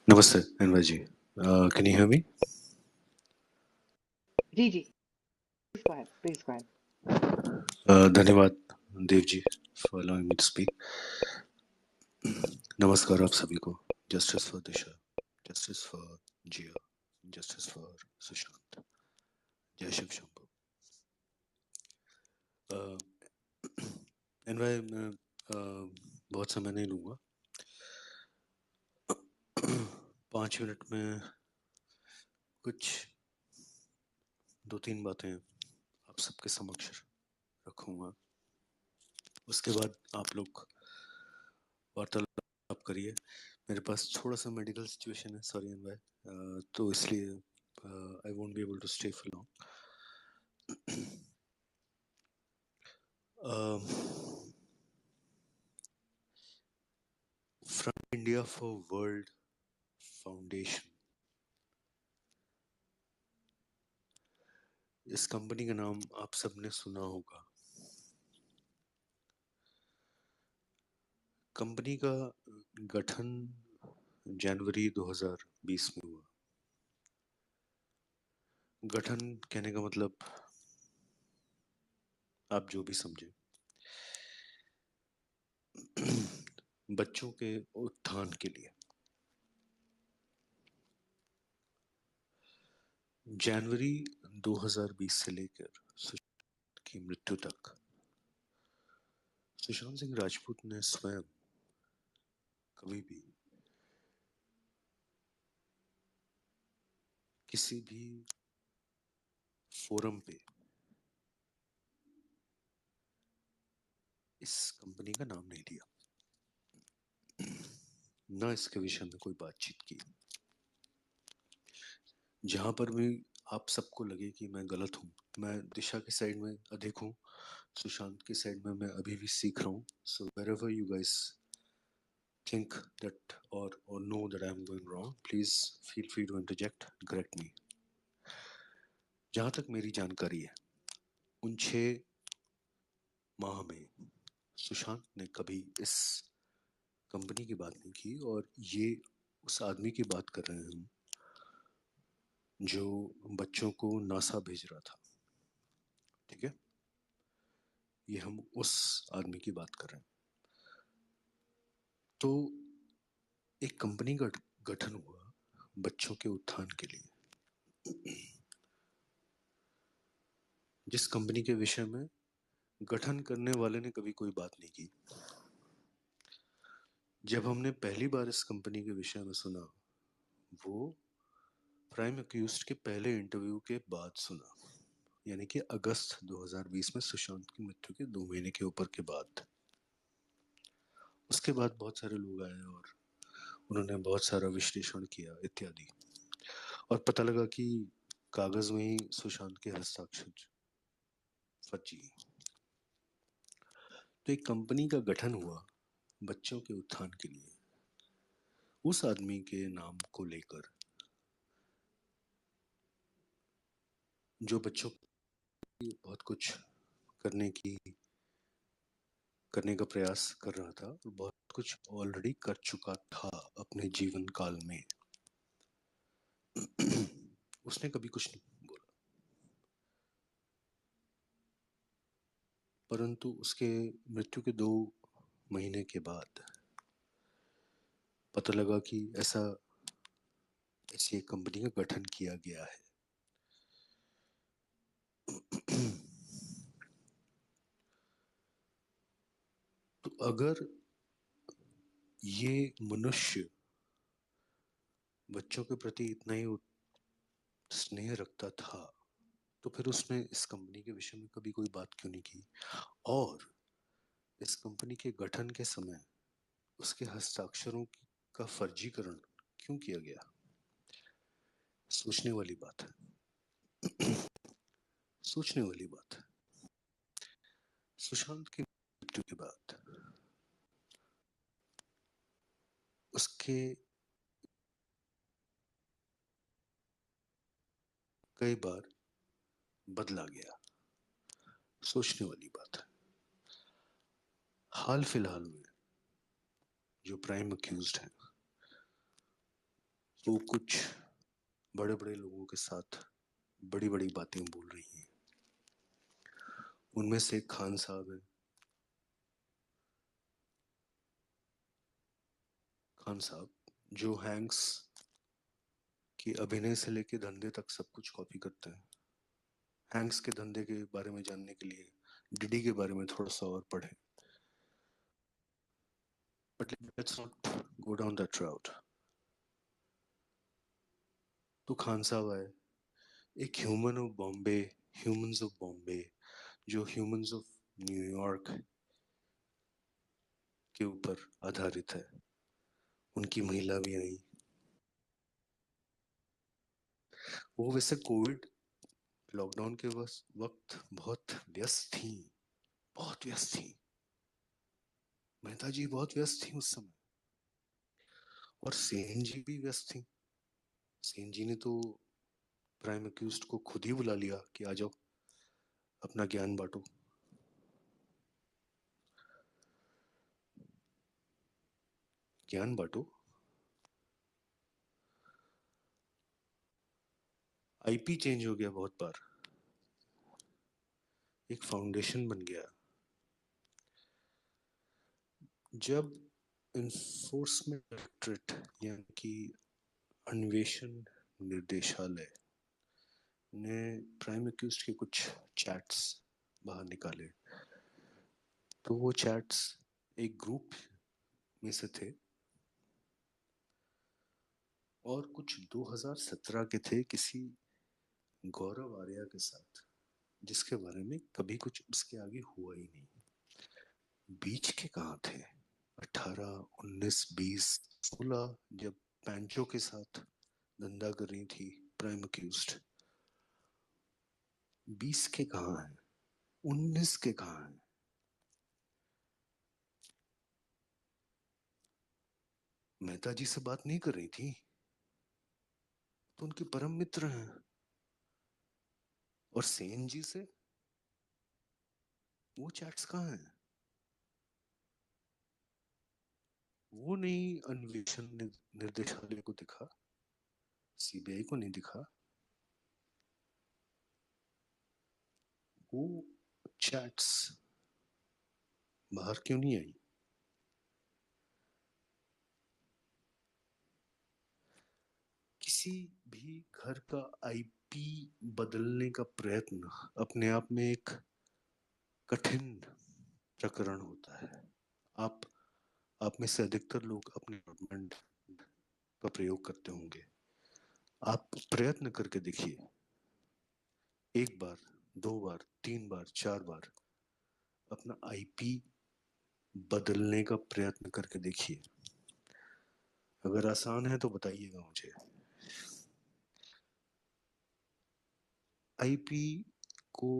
Namaste, Anvaji. Can you hear me? Ji, ji. Please go ahead. Please go ahead. धन्यवाद Dev ji for allowing me to speak. नमस्कार आप सभी को. Justice for Disha, justice for Jia, justice for Sushant. जय Shiv Shambhu. Envoy मैं बहुत समय नहीं लूँगा. 5 मिनट में कुछ 2-3 बातें आप सबके समक्ष रखूँगा. उसके बाद आप लोग वार्तालाप करिए. मेरे पास थोड़ा सा मेडिकल सिचुएशन है, सॉरी एनवाय, तो इसलिए I won't be able to stay for long. From India for world foundation, इस कंपनी का नाम आप सबने सुना होगा. कंपनी का गठन जनवरी 2020 में हुआ. गठन कहने का मतलब आप जो भी समझे. बच्चों के उत्थान के लिए. जनवरी 2020 से लेकर सुशांत की मृत्यु तक सुशांत सिंह राजपूत ने स्वयं कभी भी किसी भी फोरम पे इस कंपनी का नाम नहीं लिया, न इसके विषय में कोई बातचीत की. जहां पर भी आप सबको लगे कि मैं गलत हूं, मैं दिशा की साइड में अधिक हूं, सुशांत की साइड में मैं अभी भी सीख रहा हूं. सो wherever you guys think that or know that I am going wrong, please feel free to interject, correct me. जहां तक मेरी जानकारी है, उन 6 माह में सुशांत ने कभी इस कंपनी की बात नहीं की. और ये उस आदमी की बात कर रहे हैं हम जो बच्चों को नासा भेज रहा था. ठीक है, ये हम उस आदमी की बात कर रहे हैं. तो एक कंपनी का गठन हुआ बच्चों के उत्थान के लिए. जिस कंपनी के विषय में गठन करने वाले ने कभी कोई बात नहीं की. जब हमने पहली बार इस कंपनी के विषय में सुना, वो प्राइम अक्यूज्ड के पहले इंटरव्यू के बाद सुना, यानी कि अगस्त 2020 में सुशांत की मृत्यु के 2 महीने के ऊपर के बाद. उसके बाद बहुत सारे लोग आए और उन्होंने बहुत सारा विश्लेषण किया इत्यादि, और पता लगा कि कागज में ही सुशांत के हस्ताक्षर फर्जी. तो एक कंपनी का गठन हुआ बच्चों के उत्थान के लिए, उस आदमी के नाम को लेकर जो बच्चों की बहुत कुछ करने का प्रयास कर रहा था, बहुत कुछ ऑलरेडी कर चुका था अपने जीवन काल में. उसने कभी कुछ नहीं बोला, परंतु उसके मृत्यु के 2 महीने के बाद पता लगा कि ऐसी एक कंपनी का गठन किया गया है. तो अगर ये मनुष्य बच्चों के प्रति इतना ही स्नेह रखता था, तो फिर उसने इस कंपनी के विषय में कभी कोई बात क्यों नहीं की. और इस कंपनी के गठन के समय उसके हस्ताक्षरों का फर्जीकरण क्यों किया गया. सोचने वाली बात है. सोचने वाली बात है. सुशांत की मृत्यु के बाद उसके कई बार बदला गया. सोचने वाली बात है. हाल फिलहाल में जो प्राइम अक्यूज्ड हैं, वो कुछ बड़े बड़े लोगों के साथ बड़ी बड़ी बातें बोल रही हैं। उनमें से एक खान साहब हैं। खान साहब जो हैंक्स की अभिनय से लेके धंधे तक सब कुछ कॉपी करते हैं। हैंक्स के धंधे के बारे में जानने के लिए डिडी के बारे में थोड़ा सा और पढ़ें। But let's not go down that राउट। तो खान साहब आए, एक ह्यूमंस ऑफ बॉम्बे जो ह्यूमंस ऑफ न्यूयॉर्क के ऊपर आधारित है। उनकी महिला भी आई। वो वैसे कोविड लॉकडाउन के वक्त बहुत व्यस्त थी, बहुत व्यस्त थी। मेहता जी बहुत व्यस्त थी उस समय, और सेन जी भी व्यस्त थी। सेन जी ने तो प्राइम अक्यूज्ड को खुद ही बुला लिया कि आ जाओ, अपना ज्ञान बांटो। ज्ञान बांटो। आईपी चेंज हो गया बहुत बार, एक फाउंडेशन बन गया। जब इन्फोर्समेंट डायरेक्टरेट यानी कि अन्वेषण निर्देशालय ने प्राइम अक्यूज्ड के कुछ चैट्स बाहर निकाले, तो वो चैट्स एक ग्रुप में से थे और कुछ 2017 के थे किसी गौरव आर्या के साथ, जिसके बारे में कभी कुछ उसके आगे हुआ ही नहीं। बीच के कहाँ थे? 18, 19, 20, 16 जब पैंचो के साथ धंधा कर रही थी प्राइम अक्यूज्ड। 20 के कहाँ हैं? 19 के कहाँ हैं? मेहता जी से बात नहीं कर रही थी, तो उनके परम मित्र हैं। और सेन जी से वो चैट्स कहाँ हैं? वो नहीं अन्वेषण निर्देशालय को दिखा, सीबीआई को नहीं दिखा। वो चैट्स बाहर क्यों नहीं आई? किसी भी घर का आईपी बदलने का प्रयत्न अपने आप में एक कठिन प्रकरण होता है। आप आप में से अधिकतर लोग अपने डॉक्यूमेंट का प्रयोग करते होंगे। आप प्रयत्न करके देखिए, एक बार, दो बार, तीन बार, चार बार अपना आईपी बदलने का प्रयत्न करके देखिए। अगर आसान है तो बताइएगा मुझे। आईपी को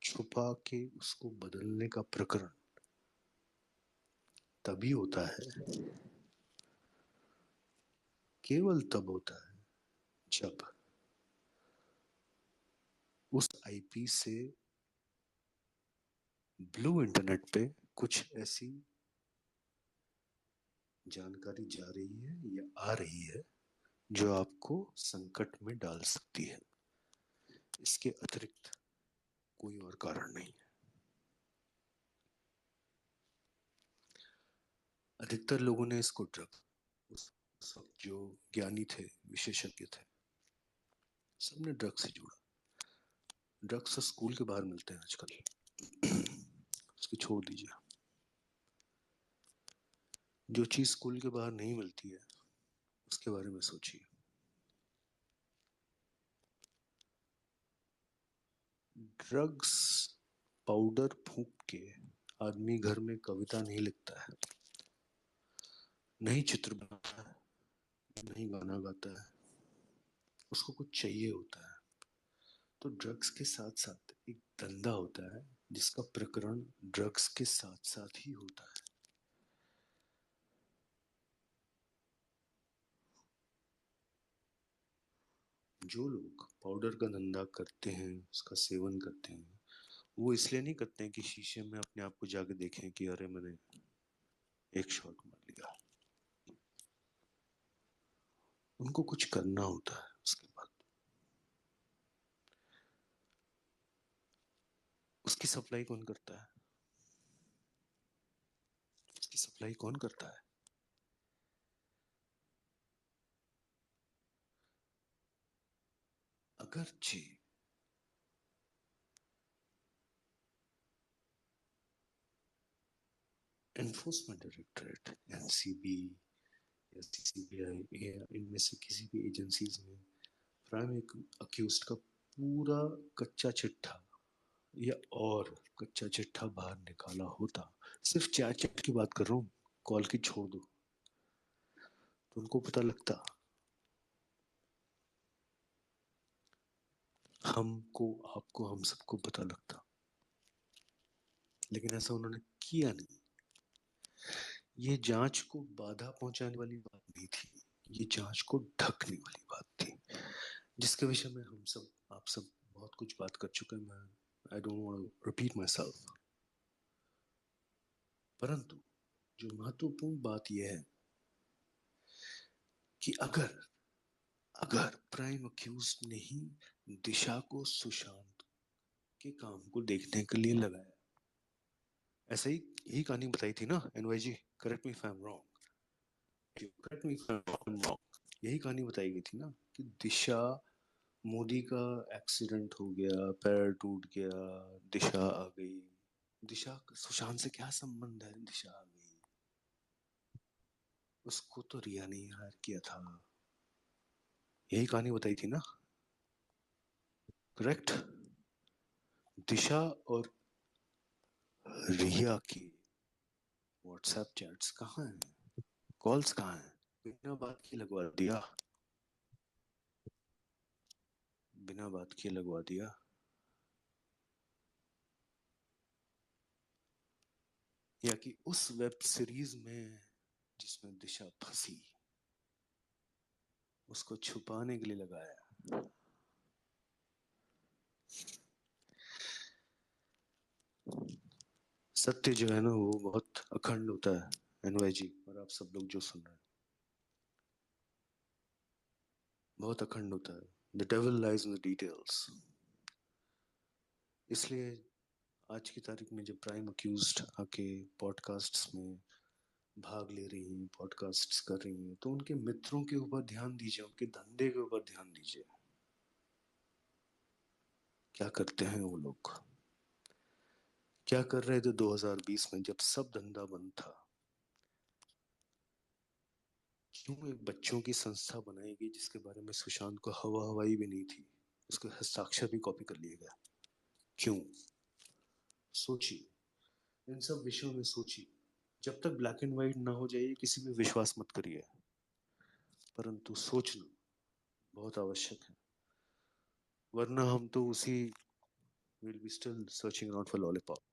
छुपा के उसको बदलने का प्रकरण तभी होता है, केवल तब होता है जब उस आईपी से ब्लू इंटरनेट पे कुछ ऐसी जानकारी जा रही है या आ रही है जो आपको संकट में डाल सकती है। इसके अतिरिक्त कोई और कारण नहीं है। अधिकतर लोगों ने इसको उस वक्त जो ज्ञानी थे, विशेषज्ञ थे, सबने ड्रग से जोड़ा। ड्रग्स तो स्कूल के बाहर मिलते हैं आजकल, उसकी छोड़ दीजिए। जो चीज स्कूल के बाहर नहीं मिलती है उसके बारे में सोचिए। ड्रग्स पाउडर फूंक के आदमी घर में कविता नहीं लिखता है, नहीं चित्र बनाता है, नहीं गाना गाता है। उसको कुछ चाहिए होता है। तो ड्रग्स के साथ साथ एक धंधा होता है जिसका प्रकरण ड्रग्स के साथ साथ ही होता है। जो लोग पाउडर का धंधा करते हैं, उसका सेवन करते हैं, वो इसलिए नहीं करते हैं कि शीशे में अपने आप को जाके देखें कि अरे मैंने एक शॉट मार लिया। उनको कुछ करना होता है उसके बाद। उसकी सप्लाई कौन करता है? उसकी सप्लाई कौन करता है? अगरचे एनफोर्समेंट डायरेक्टरेट, एनसीबी या सीसीबीआई या इनमें से किसी भी एजेंसीज में प्राइम अक्यूज्ड का पूरा कच्चा चिट्ठा या और कच्चा चिट्ठा बाहर निकाला होता, सिर्फ चैट की बात कर रहा हूँ, कॉल की छोड़ दो, तो उनको पता लगता, हमको, आपको, हम सबको पता लगता। लेकिन ऐसा उन्होंने किया नहीं। ये जांच को बाधा पहुंचाने वाली बात नहीं थी, ये जांच को ढकने वाली बात थी, जिसके विषय में हम सब, आप सब बहुत कुछ बात कर चुके हैं। मैं I don't want to repeat myself, परंतु जो महत्वपूर्ण बात यह है कि अगर अगर प्राइम अक्यूज ने ही दिशा को सुशांत के काम को देखने के लिए लगाया, ऐसा ही यही कहानी बताई थी ना NYG, correct me if I am wrong, correct me if I am wrong, यही कहानी बताई गई थी ना कि दिशा, मोदी का एक्सीडेंट हो गया, पैर टूट गया, दिशा आ गई, दिशा सुशांत से क्या संबंध है, दिशा आ गई, उसको तो रिया ने हायर किया था, यही कहानी बताई थी ना, करेक्ट? दिशा और रिया की व्हाट्सएप चैट्स कहाँ हैं, कॉल्स कहाँ हैं? बिना बात की लगवा दिया, बिना बात किए लगवा दिया। या कि उस वेब सीरीज में जिसमें दिशा फंसी, उसको छुपाने के लिए लगाया। सत्य जो है ना वो बहुत अखंड होता है एनवाईजी, और आप सब लोग जो सुन रहे हैं, बहुत अखंड होता है। The devil lies in the details. इसलिए आज की तारीख में जब प्राइम अक्यूज्ड आके पॉडकास्ट्स में भाग ले रही हैं, पॉडकास्ट्स कर रही हैं, तो उनके मित्रों के ऊपर ध्यान दीजिए, उनके धंधे के ऊपर ध्यान दीजिए, क्या करते हैं वो लोग, क्या कर रहे थे 2020 में जब सब धंधा बंद था। क्यों एक बच्चों की संस्था बनाई गई जिसके बारे में सुशांत को हवा हवाई भी नहीं थी, उसके हस्ताक्षर भी कॉपी कर लिए गया, क्यों? सोचिए, इन सब विषयों में सोचिए। जब तक ब्लैक एंड व्हाइट ना हो जाए किसी पे विश्वास मत करिए, परंतु सोचना बहुत आवश्यक है, वरना हम तो उसी, will be still searching out for lollipop.